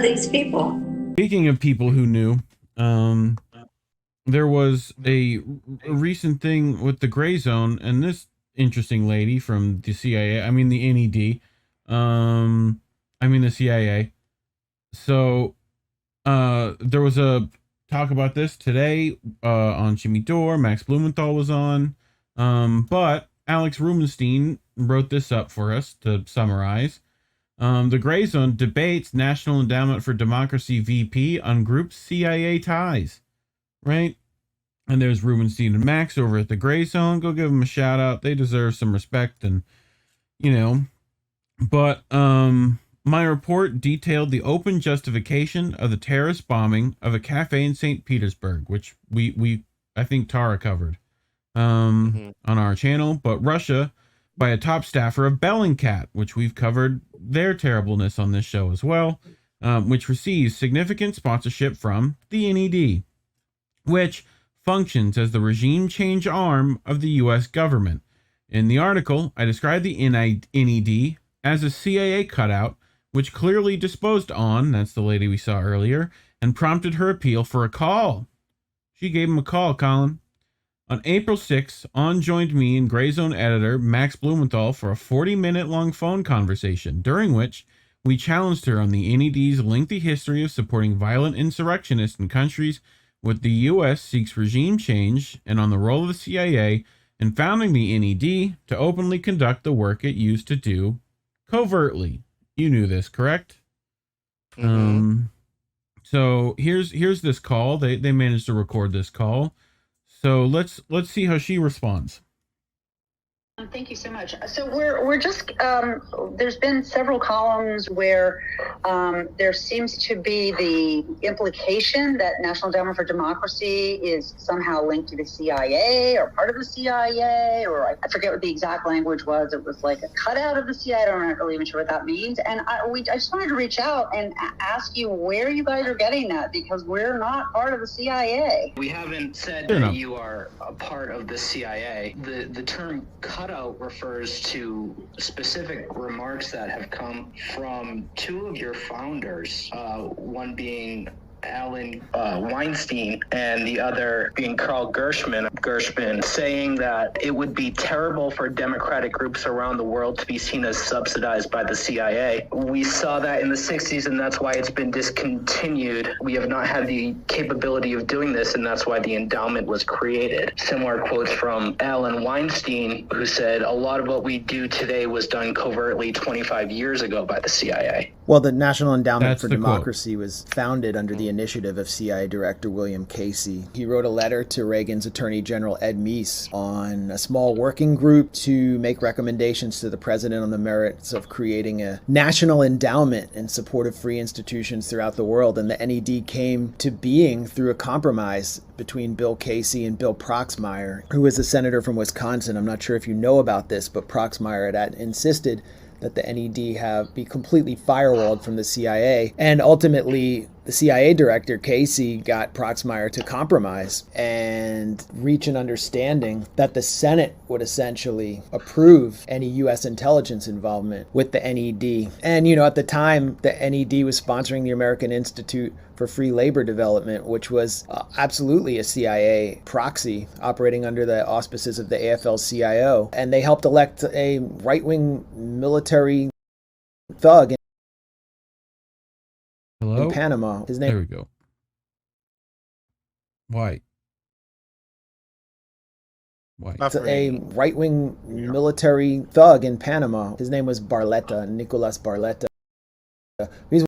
are these people? Speaking of people who knew, there was a recent thing with the Grayzone and this interesting lady from the CIA. I mean the NED. I mean the CIA. So, there was a talk about this today on Jimmy Dore. Max Blumenthal was on. But Alex Rubenstein wrote this up for us to summarize. The Grayzone debates National Endowment for Democracy VP on group CIA ties. Right? And there's Rubenstein and Max over at the Grayzone. Go give them a shout out. They deserve some respect and, you know. But, my report detailed the open justification of the terrorist bombing of a cafe in St. Petersburg, which we I think Tara covered on our channel, but Russia by a top staffer of Bellingcat, which we've covered their terribleness on this show as well, which receives significant sponsorship from the NED, which functions as the regime change arm of the U.S. government. In the article, I described the NED as a CIA cutout, which clearly disposed on, that's the lady we saw earlier, and prompted her appeal for a call. She gave him a call, Collin. On April 6th, On joined me and Grayzone editor Max Blumenthal for a 40-minute long phone conversation, during which we challenged her on the NED's lengthy history of supporting violent insurrectionists in countries where the U.S. seeks regime change, and on the role of the CIA in founding the NED to openly conduct the work it used to do covertly. You knew this, correct? So here's this call. They managed to record this call. So let's see how she responds. Thank you so much. So we're just there's been several columns where there seems to be the implication that National Endowment for Democracy is somehow linked to the CIA or part of the CIA, or I forget what the exact language was. It was like a cutout of the CIA. I'm not really even sure what that means. And I just wanted to reach out and ask you where you guys are getting that, because we're not part of the CIA. We haven't said that you are a part of the CIA. The term cutout refers to specific remarks that have come from two of your founders, one being Alan Weinstein and the other being Carl Gershman, saying that it would be terrible for democratic groups around the world to be seen as subsidized by the CIA. We saw that in the 60s, and that's why it's been discontinued. We have not had the capability of doing this, and that's why the endowment was created. Similar quotes from Alan Weinstein, who said, a lot of what we do today was done covertly 25 years ago by the CIA. Well, the National Endowment for Democracy was founded under the initiative of CIA Director William Casey. He wrote a letter to Reagan's Attorney General Ed Meese on a small working group to make recommendations to the president on the merits of creating a national endowment in support of free institutions throughout the world. And the NED came to being through a compromise between Bill Casey and Bill Proxmire, who was a senator from Wisconsin. I'm not sure if you know about this, but Proxmire had insisted that the NED be completely firewalled from the CIA. And ultimately, the CIA director, Casey, got Proxmire to compromise and reach an understanding that the Senate would essentially approve any U.S. intelligence involvement with the NED. And, at the time, the NED was sponsoring the American Institute for Free Labor Development, which was absolutely a CIA proxy operating under the auspices of the AFL-CIO. And they helped elect a right-wing military thug in Panama. His name. There we go. White. It's a right-wing military thug in Panama. His name was Barletta, Nicolas Barletta. He's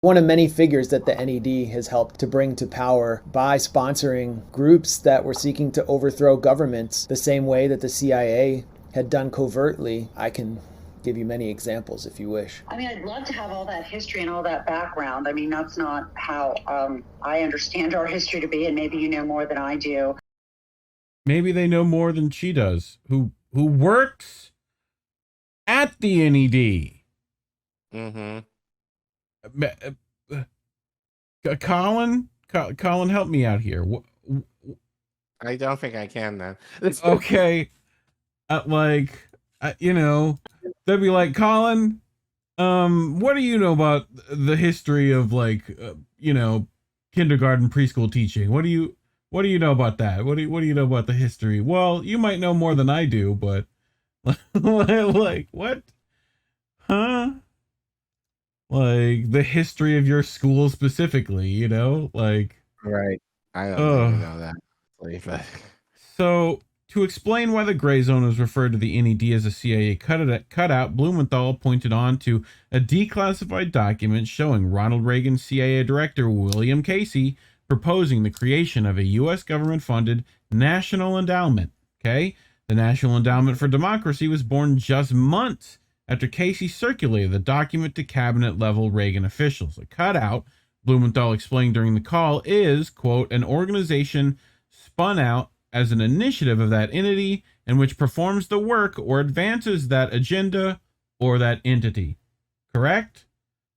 one of many figures that the NED has helped to bring to power by sponsoring groups that were seeking to overthrow governments the same way that the CIA had done covertly. I can give you many examples if you wish. I mean, I'd love to have all that history and all that background. I mean, that's not how I understand our history to be, and maybe you know more than I do. Maybe they know more than she does, who works at the NED. Collin, help me out here. I don't think I can then. Okay, they'd be like, Collin, What do you know about the history of like, kindergarten, preschool teaching? What do you know about that? What do you know about the history? Well, you might know more than I do, but like what? Huh? Like the history of your school specifically, like. Right. I don't even Oh. know that. But So, to explain why the Grayzone is referred to the NED as a CIA cutout, Blumenthal pointed on to a declassified document showing Ronald Reagan CIA Director William Casey proposing the creation of a U.S. government-funded national endowment. Okay? The National Endowment for Democracy was born just months after Casey circulated the document to cabinet-level Reagan officials. A cutout, Blumenthal explained during the call, is, quote, an organization spun out as an initiative of that entity and which performs the work or advances that agenda or that entity. Correct?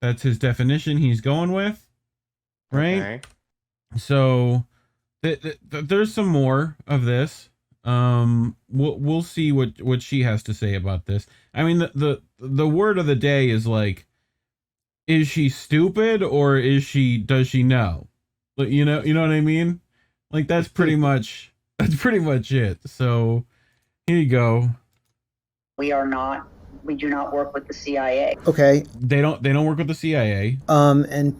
That's his definition he's going with, right? okay. So there's some more of this. We'll see what she has to say about this. I mean, the word of the day is like, is she stupid or does she know? You know what I mean? Like that's pretty much it. So here you go. We do not work with the CIA. Okay. They don't work with the CIA. And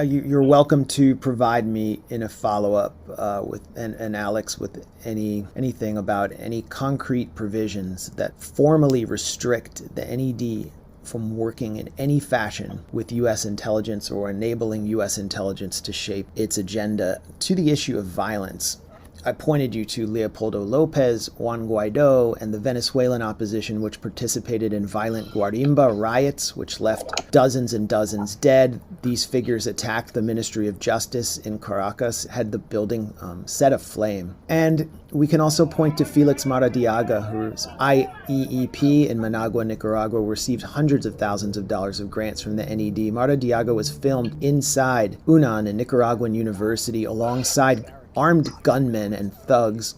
you're welcome to provide me in a follow-up with and Alex with anything about any concrete provisions that formally restrict the NED from working in any fashion with U.S. intelligence or enabling U.S. intelligence to shape its agenda. To the issue of violence, I pointed you to Leopoldo Lopez, Juan Guaido, and the Venezuelan opposition, which participated in violent Guarimba riots, which left dozens and dozens dead. These figures attacked the Ministry of Justice in Caracas, had the building set aflame. And we can also point to Felix Maradiaga, whose IEEP in Managua, Nicaragua, received hundreds of thousands of dollars of grants from the NED. Maradiaga was filmed inside UNAM, a Nicaraguan university, alongside armed gunmen and thugs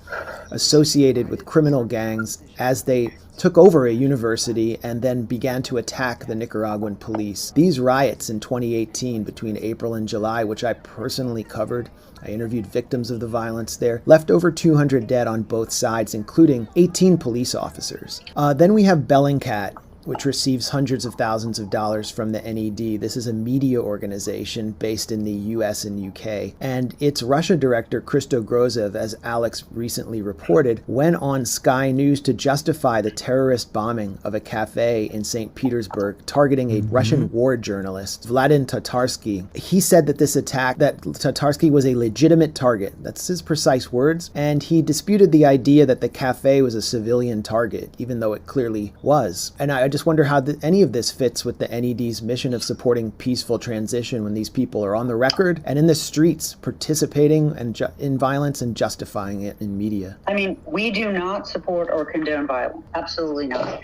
associated with criminal gangs as they took over a university and then began to attack the Nicaraguan police. These riots in 2018 between April and July, which I personally covered, I interviewed victims of the violence there, left over 200 dead on both sides, including 18 police officers. Then we have Bellingcat, which receives hundreds of thousands of dollars from the NED. This is a media organization based in the US and UK. And its Russia director, Christo Grozev, as Alex recently reported, went on Sky News to justify the terrorist bombing of a cafe in St. Petersburg, targeting a Russian war journalist, Vladimir Tatarsky. He said that this attack, that Tatarsky was a legitimate target. That's his precise words. And he disputed the idea that the cafe was a civilian target, even though it clearly was. And I just wonder how any of this fits with the NED's mission of supporting peaceful transition when these people are on the record and in the streets participating in violence and justifying it in media. I mean, we do not support or condone violence. Absolutely not.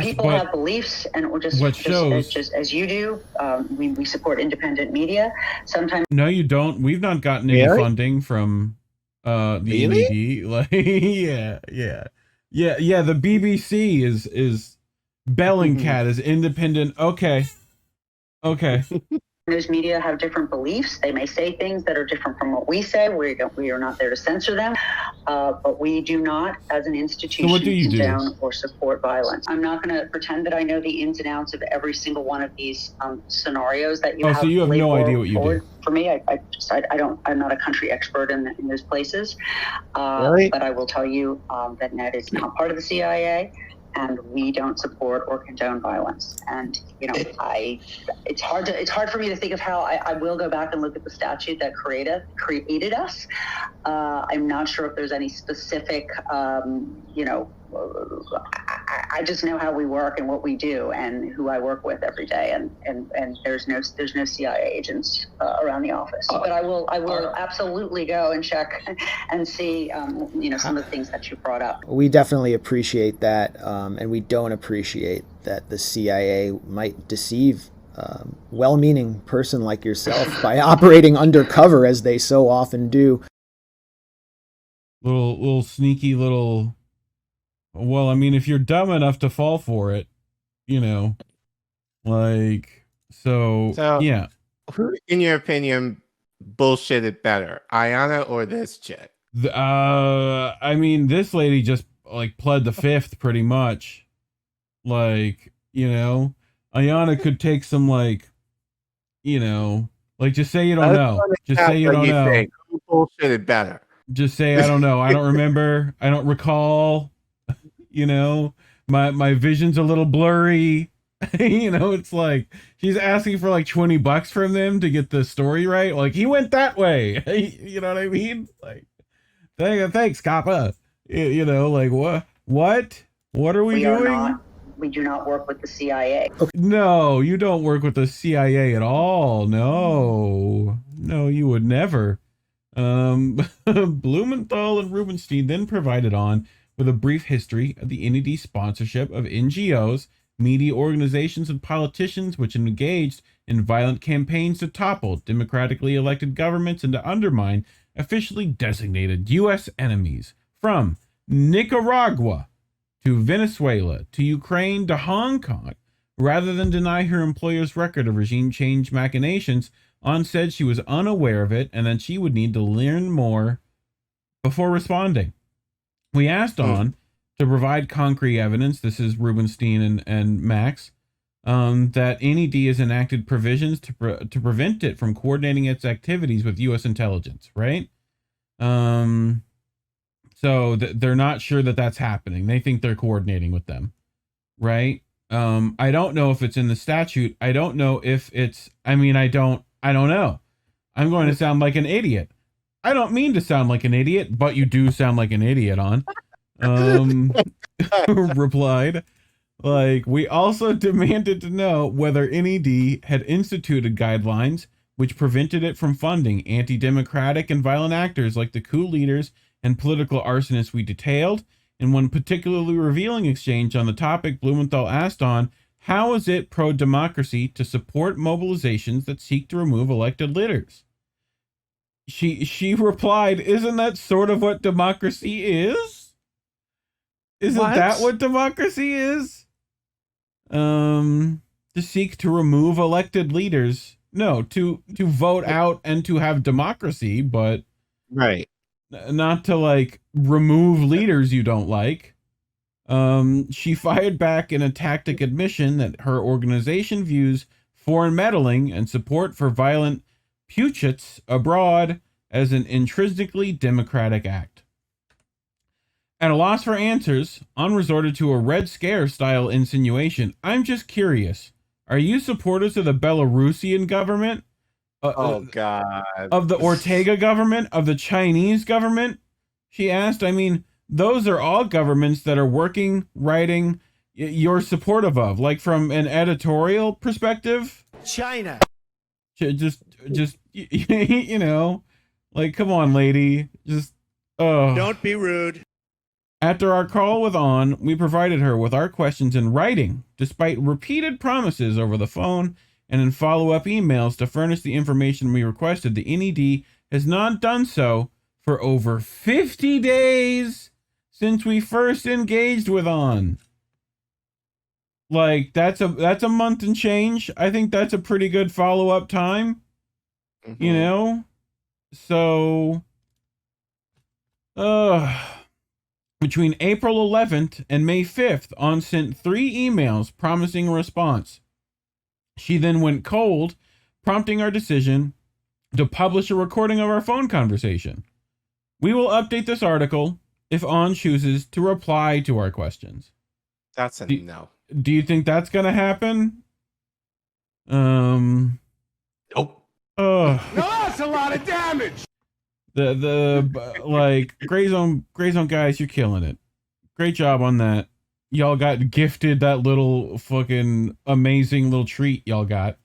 People have beliefs, and we're just as you do. We support independent media. Sometimes. No, you don't. We've not gotten any funding from the NED. Like, yeah. The BBC is Bellingcat is independent. Okay. News media have different beliefs. They may say things that are different from what we say. We are not there to censor them, but we do not, as an institution, condone or support violence. I'm not going to pretend that I know the ins and outs of every single one of these scenarios that you have. So you have no idea what you do. For me, I'm not a country expert in those places, but I will tell you that Ned is not part of the CIA. And we don't support or condone violence. And it's hard for me to think of how I will go back and look at the statute that created us. I'm not sure if there's any specific, I just know how we work and what we do and who I work with every day. And there's no CIA agents around the office. But I will absolutely go and check and see, some of the things that you brought up. We definitely appreciate that. And we don't appreciate that the CIA might deceive well-meaning person like yourself by operating undercover as they so often do. Little sneaky little. Well, I mean, if you're dumb enough to fall for it, Like, so yeah. Who, in your opinion, bullshitted better, Ayana or this chick? I mean, this lady just like pled the fifth pretty much. Like, you know, Ayana could take some like, you know, like just say you don't know. Just say you don't know. Think. Who bullshitted better? Just say I don't know. I don't remember. I don't recall. You know, my vision's a little blurry. You know, it's like she's asking for like $20 from them to get the story right. Like he went that way. You know what I mean? Like, thanks, Kappa. You know, like what are we doing? We do not work with the CIA. Okay. No, you don't work with the CIA at all. No, you would never. Blumenthal and Rubenstein then provided on with a brief history of the NED sponsorship of NGOs, media organizations, and politicians which engaged in violent campaigns to topple democratically elected governments and to undermine officially designated U.S. enemies, from Nicaragua to Venezuela to Ukraine to Hong Kong. Rather than deny her employer's record of regime change machinations, On said she was unaware of it and that she would need to learn more before responding. We asked On to provide concrete evidence, this is Rubenstein and Max, that NED has enacted provisions to prevent it from coordinating its activities with U.S. intelligence, right? So they're not sure that that's happening. They think they're coordinating with them, right? I don't know if it's in the statute. I don't know if it's, I don't know. I'm going to sound like an idiot. I don't mean to sound like an idiot, but you do sound like an idiot, On. Replied, like, we also demanded to know whether NED had instituted guidelines which prevented it from funding anti-democratic and violent actors like the coup leaders and political arsonists we detailed. In one particularly revealing exchange on the topic, Blumenthal asked On, how is it pro-democracy to support mobilizations that seek to remove elected leaders? She replied, isn't that sort of what democracy is? Isn't that what democracy is? To seek to remove elected leaders. No, to vote out and to have democracy, but right. Not to like remove leaders you don't like. She fired back in a tactic admission that her organization views foreign meddling and support for violent putschs abroad as an intrinsically democratic act. At a loss for answers, On resorted to a Red Scare style insinuation. I'm just curious. Are you supporters of the Belarusian government? Oh, God. Of the Ortega government? Of the Chinese government? She asked. Those are all governments that are working, writing, you're supportive of. Like from an editorial perspective? China. Just, you know, like, come on, lady. Just, Don't be rude. After our call with On, we provided her with our questions in writing, despite repeated promises over the phone and in follow-up emails to furnish the information we requested. The NED has not done so for over 50 days since we first engaged with On. Like, that's a month and change. I think that's a pretty good follow-up time. Mm-hmm. You know? So, between April 11th and May 5th, On sent 3 emails promising a response. She then went cold, prompting our decision to publish a recording of our phone conversation. We will update this article if On chooses to reply to our questions. That's a no. Do you think that's going to happen? Nope. No, that's a lot of damage. The like Grayzone guys, you're killing it. Great job on that. Y'all got gifted that little fucking amazing little treat y'all got.